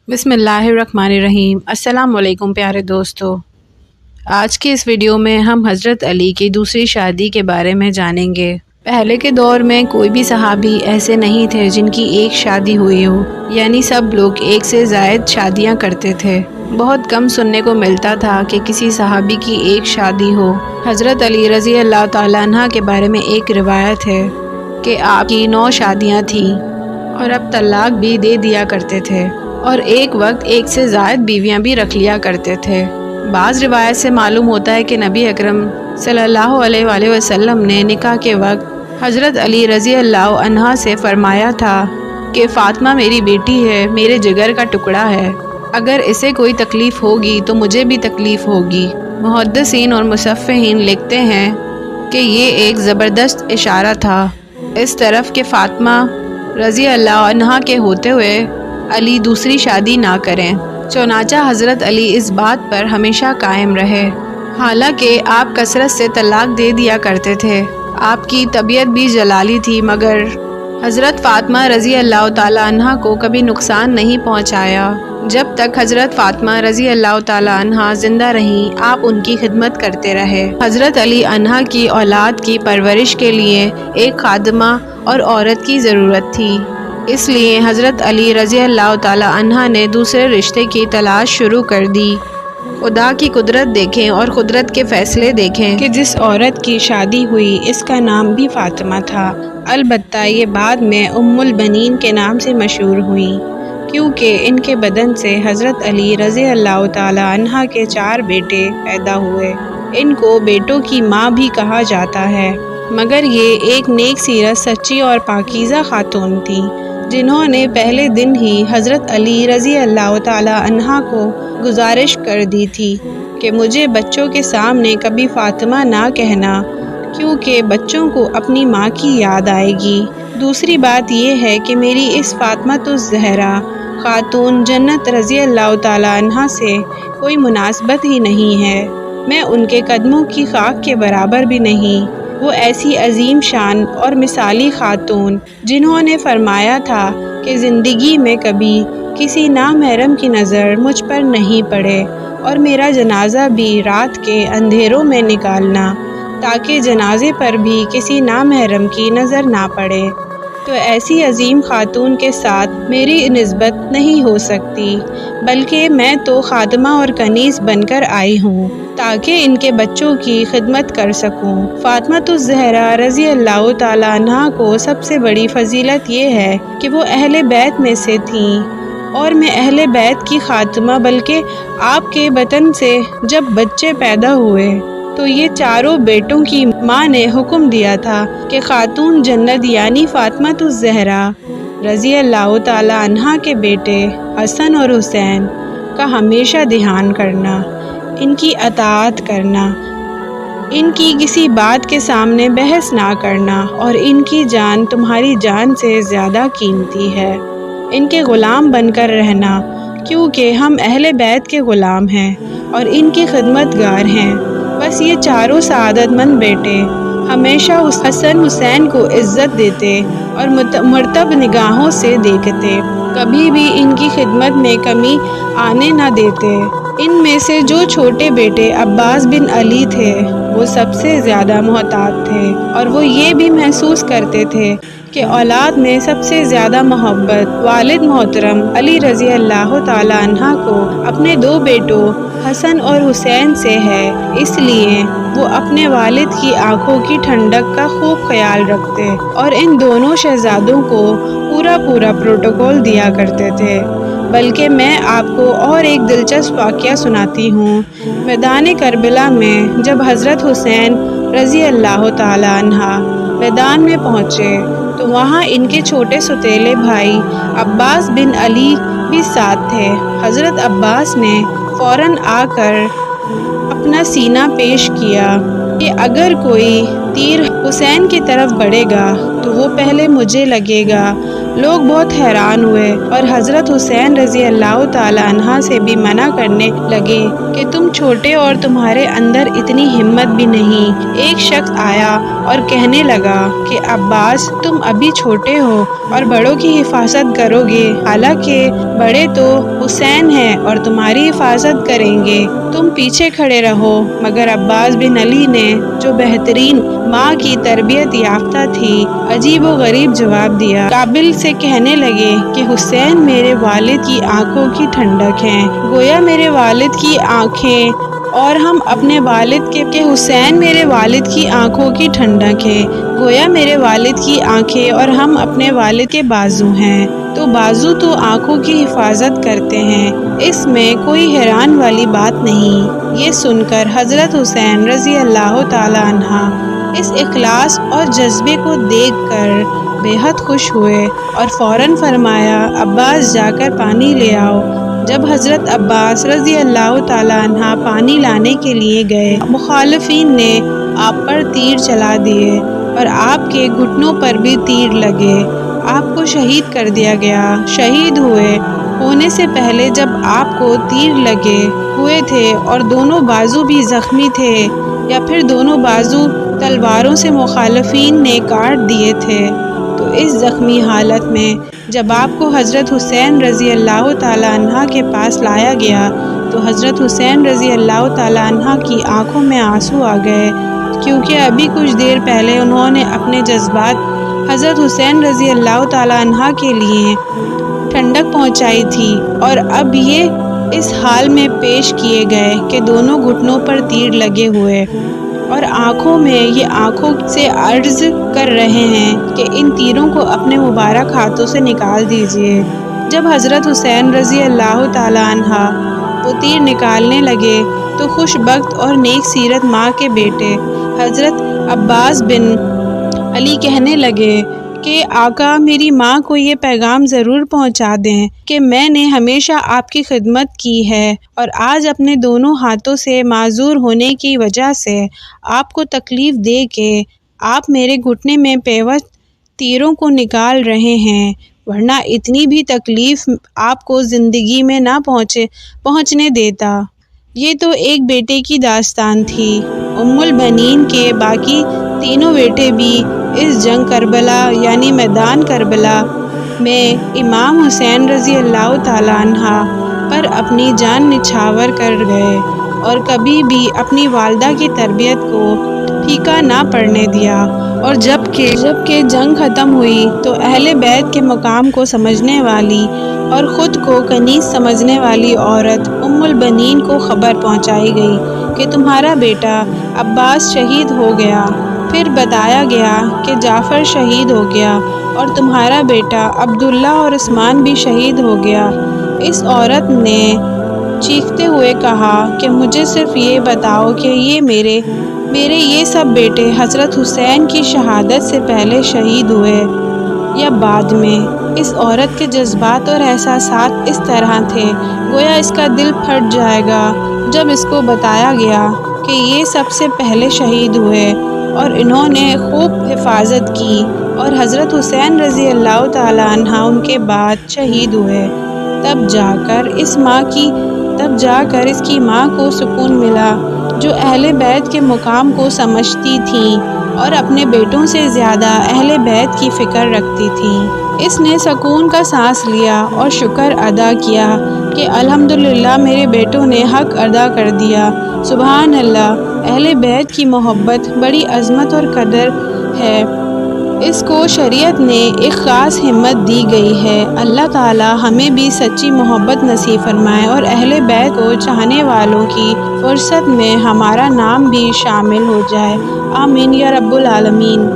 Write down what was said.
बिस्मिल्लाहिर्रहमानिर्रहीम। अस्सलाम वालेकुम प्यारे दोस्तों। आज की इस वीडियो में हम हज़रत अली की दूसरी शादी के बारे में जानेंगे। पहले के दौर में कोई भी सहाबी ऐसे नहीं थे जिनकी एक शादी हुई हो, यानी सब लोग एक से ज़ायद शादियां करते थे। बहुत कम सुनने को मिलता था कि किसी सहाबी की एक शादी हो। हज़रत अली रज़ी अल्लाह ताला अन्हा के बारे में एक रिवायत है कि आपकी 9 शादियां थीं और अब तलाक भी दे दिया करते थे और एक वक्त एक से ज़ायद बीवियां भी रख लिया करते थे। बाज़ रिवायत से मालूम होता है कि नबी अकरम सल्लल्लाहु अलैहि वसल्लम ने निकाह के वक्त हज़रत अली रज़ी अल्लाह अन्हा से फरमाया था कि फ़ातिमा मेरी बेटी है, मेरे जिगर का टुकड़ा है, अगर इसे कोई तकलीफ़ होगी तो मुझे भी तकलीफ़ होगी। मुहद्दिसीन और मुसफ़्फ़िहीन लिखते हैं कि ये एक ज़बरदस्त इशारा था इस तरफ कि फ़ातिमा रज़ी अल्लाह अन्हा के होते हुए अली दूसरी शादी ना करें। चुनांचा हज़रत अली इस बात पर हमेशा कायम रहे। हालांकि आप कसरत से तलाक दे दिया करते थे, आपकी तबीयत भी जलाली थी, मगर हज़रत फ़ातिमा रज़ी अल्लाह ताला अन्हा को कभी नुकसान नहीं पहुंचाया। जब तक हज़रत फ़ातिमा रज़ी अल्लाह ताला अन्हा ज़िंदा रहीं, आप उनकी खिदमत करते रहे। हज़रत अली अन्हा की औलाद की परवरिश के लिए एक खादिमा और औरत की ज़रूरत थी, इसलिए हज़रत अली रज़ी अल्लाह ताला अन्हा ने दूसरे रिश्ते की तलाश शुरू कर दी। खुदा की कुदरत देखें और कुदरत के फ़ैसले देखें कि जिस औरत की शादी हुई इसका नाम भी फ़ातिमा था। अलबत्ता ये बाद में उम्मुल बनीन के नाम से मशहूर हुई, क्योंकि इनके बदन से हज़रत अली रज़ी अल्लाह ताला अन्हा के 4 बेटे पैदा हुए। इनको बेटों की माँ भी कहा जाता है, मगर ये एक नेक सीरत, सच्ची और पाकीज़ा खातून थी, जिन्होंने पहले दिन ही हज़रत अली रज़ी अल्लाह ताला अन्हा को गुजारिश कर दी थी कि मुझे बच्चों के सामने कभी फ़ातिमा ना कहना, क्योंकि बच्चों को अपनी माँ की याद आएगी। दूसरी बात यह है कि मेरी इस फ़ातिमातुज़ ज़हरा खातून जन्नत रज़ी अल्लाह ताला अन्हा से कोई मुनासबत ही नहीं है। मैं उनके कदमों की खाक के बराबर भी नहीं। वो ऐसी अजीम शान और मिसाली खातून जिन्होंने फरमाया था कि ज़िंदगी में कभी किसी नामहरम की नज़र मुझ पर नहीं पड़े और मेरा जनाजा भी रात के अंधेरों में निकालना, ताकि जनाजे पर भी किसी नामहरम की नज़र ना पड़े। तो ऐसी अजीम खातून के साथ मेरी निस्बत नहीं हो सकती, बल्कि मैं तो खातिमा और कनीज़ बनकर आई हूँ ताकि इनके बच्चों की खिदमत कर सकूं। फ़ातिमातुज़ ज़हरा रज़ी अल्लाह ताला अन्हा को सबसे बड़ी फ़जीलत ये है कि वो अहले बैत में से थीं, और मैं अहले बैत की खातिमा, बल्कि आपके बतन से जब बच्चे पैदा हुए तो ये चारों बेटों की माँ ने हुक्म दिया था कि खातून जन्नत यानी फ़ातिमातुज़ ज़हरा रज़ी अल्लाह ताला अन्हा के बेटे हसन और हुसैन का हमेशा ध्यान करना, इनकी अताअत करना, इनकी किसी बात के सामने बहस ना करना, और इनकी जान तुम्हारी जान से ज़्यादा कीमती है। इनके ग़ुलाम बनकर रहना, क्योंकि हम अहले बैत के ग़ुलाम हैं और इनकी खिदमतगार हैं। बस ये चारों सआदतमंद बेटे हमेशा उस हसन हुसैन को इज़्ज़त देते और मुर्तब निगाहों से देखते, कभी भी इनकी खिदमत में कमी आने ना देते। इनमें से जो छोटे बेटे अब्बास बिन अली थे वो सबसे ज़्यादा मोहतात थे, और वो ये भी महसूस करते थे कि औलाद में सबसे ज़्यादा मोहब्बत वालिद मोहतरम अली रज़ी अल्लाह ताला अन्हा को अपने 2 बेटों हसन और हुसैन से है। इसलिए वो अपने वालिद की आंखों की ठंडक का खूब ख्याल रखते और इन दोनों शहजादों को पूरा प्रोटोकॉल दिया करते थे। बल्कि मैं आपको और एक दिलचस्प वाक़या सुनाती हूँ। मैदान करबला में जब हज़रत हुसैन रज़ी अल्लाह ताला अन्हा मैदान में पहुँचे तो वहाँ इनके छोटे सौतेले भाई अब्बास बिन अली भी साथ थे। हज़रत अब्बास ने फ़ौरन आकर अपना सीना पेश किया कि अगर कोई تیر حسین کی طرف بڑھے گا تو وہ پہلے مجھے لگے گا۔ لوگ بہت حیران ہوئے اور حضرت حسین رضی اللہ تعالیٰ عنہ سے بھی منع کرنے لگے کہ تم چھوٹے اور تمہارے اندر اتنی ہمت بھی نہیں۔ ایک شخص آیا اور کہنے لگا کہ عباس تم ابھی چھوٹے ہو اور بڑوں کی حفاظت کرو گے، حالانکہ بڑے تو حسین ہیں اور تمہاری حفاظت کریں گے، تم پیچھے کھڑے رہو۔ مگر عباس بن علی نے، جو بہترین ماں کی تربیت یافتہ تھی، عجیب و غریب جواب دیا۔ قابل سے کہنے لگے کہ حسین میرے والد کی آنکھوں کی ٹھنڈک ہیں، گویا میرے والد کی آنکھیں اور ہم اپنے والد کے حسین میرے والد کی آنکھوں کی ٹھنڈک ہے، گویا میرے والد کی آنکھیں اور ہم اپنے والد کے بازو ہیں، تو بازو تو آنکھوں کی حفاظت کرتے ہیں، اس میں کوئی حیران والی بات نہیں۔ یہ سن کر حضرت حسین رضی اللہ تعالیٰ عنہ اس اخلاص اور جذبے کو دیکھ کر بے حد خوش ہوئے اور فوراً فرمایا عباس جا کر پانی لے آؤ۔ جب حضرت عباس رضی اللہ تعالیٰ عنہ پانی لانے کے لیے گئے، مخالفین نے آپ پر تیر چلا دیے اور آپ کے گھٹنوں پر بھی تیر لگے، آپ کو شہید کر دیا گیا۔ شہید ہونے سے پہلے جب آپ کو تیر لگے ہوئے تھے اور دونوں بازو بھی زخمی تھے، یا پھر دونوں بازو تلواروں سے مخالفین نے کاٹ دیے تھے، تو اس زخمی حالت میں جب آپ کو حضرت حسین رضی اللہ تعالیٰ عنہ کے پاس لایا گیا تو حضرت حسین رضی اللہ تعالیٰ عنہ کی آنکھوں میں آنسو آ گئے، کیونکہ ابھی کچھ دیر پہلے انہوں نے اپنے جذبات حضرت حسین رضی اللہ تعالیٰ عنہ کے لیے ٹھنڈک پہنچائی تھی، اور اب یہ اس حال میں پیش کیے گئے کہ دونوں گھٹنوں پر تیر لگے ہوئے اور آنکھوں میں یہ آنکھوں سے عرض کر رہے ہیں کہ ان تیروں کو اپنے مبارک ہاتھوں سے نکال دیجئے۔ جب حضرت حسین رضی اللہ تعالیٰ عنہ وہ تیر نکالنے لگے تو خوش بخت اور نیک سیرت ماں کے بیٹے حضرت عباس بن علی کہنے لگے کہ آقا میری ماں کو یہ پیغام ضرور پہنچا دیں کہ میں نے ہمیشہ آپ کی خدمت کی ہے اور آج اپنے دونوں ہاتھوں سے معذور ہونے کی وجہ سے آپ کو تکلیف دے کے آپ میرے گھٹنے میں پیوست تیروں کو نکال رہے ہیں، ورنہ اتنی بھی تکلیف آپ کو زندگی میں نہ پہنچنے دیتا۔ یہ تو ایک بیٹے کی داستان تھی، ام البنین کے باقی تینوں بیٹے بھی اس جنگ کربلا یعنی میدان کربلا میں امام حسین رضی اللہ تعالیٰ عنہ پر اپنی جان نچھاور کر گئے اور کبھی بھی اپنی والدہ کی تربیت کو پھیکا نہ پڑنے دیا۔ اور جب کہ جنگ ختم ہوئی تو اہل بیت کے مقام کو سمجھنے والی اور خود کو کنیز سمجھنے والی عورت ام البنین کو خبر پہنچائی گئی کہ تمہارا بیٹا عباس شہید ہو گیا۔ پھر بتایا گیا کہ جعفر شہید ہو گیا اور تمہارا بیٹا عبداللہ اور عثمان بھی شہید ہو گیا۔ اس عورت نے چیختے ہوئے کہا کہ مجھے صرف یہ بتاؤ کہ یہ میرے یہ سب بیٹے حضرت حسین کی شہادت سے پہلے شہید ہوئے یا بعد میں؟ اس عورت کے جذبات اور احساسات اس طرح تھے گویا اس کا دل پھٹ جائے گا جب اس کو بتایا گیا کہ یہ سب سے پہلے شہید ہوئے اور انہوں نے خوب حفاظت کی اور حضرت حسین رضی اللہ تعالیٰ عنہ ان کے بعد شہید ہوئے۔ تب جا کر اس کی ماں کو سکون ملا، جو اہل بیت کے مقام کو سمجھتی تھیں اور اپنے بیٹوں سے زیادہ اہل بیت کی فکر رکھتی تھیں۔ اس نے سکون کا سانس لیا اور شکر ادا کیا کہ الحمدللہ میرے بیٹوں نے حق ادا کر دیا۔ سبحان اللہ، اہل بیت کی محبت بڑی عظمت اور قدر ہے، اس کو شریعت نے ایک خاص ہمت دی گئی ہے۔ اللہ تعالی ہمیں بھی سچی محبت نصیب فرمائے اور اہل بیت کو چاہنے والوں کی فہرست میں ہمارا نام بھی شامل ہو جائے، آمین یا رب العالمین۔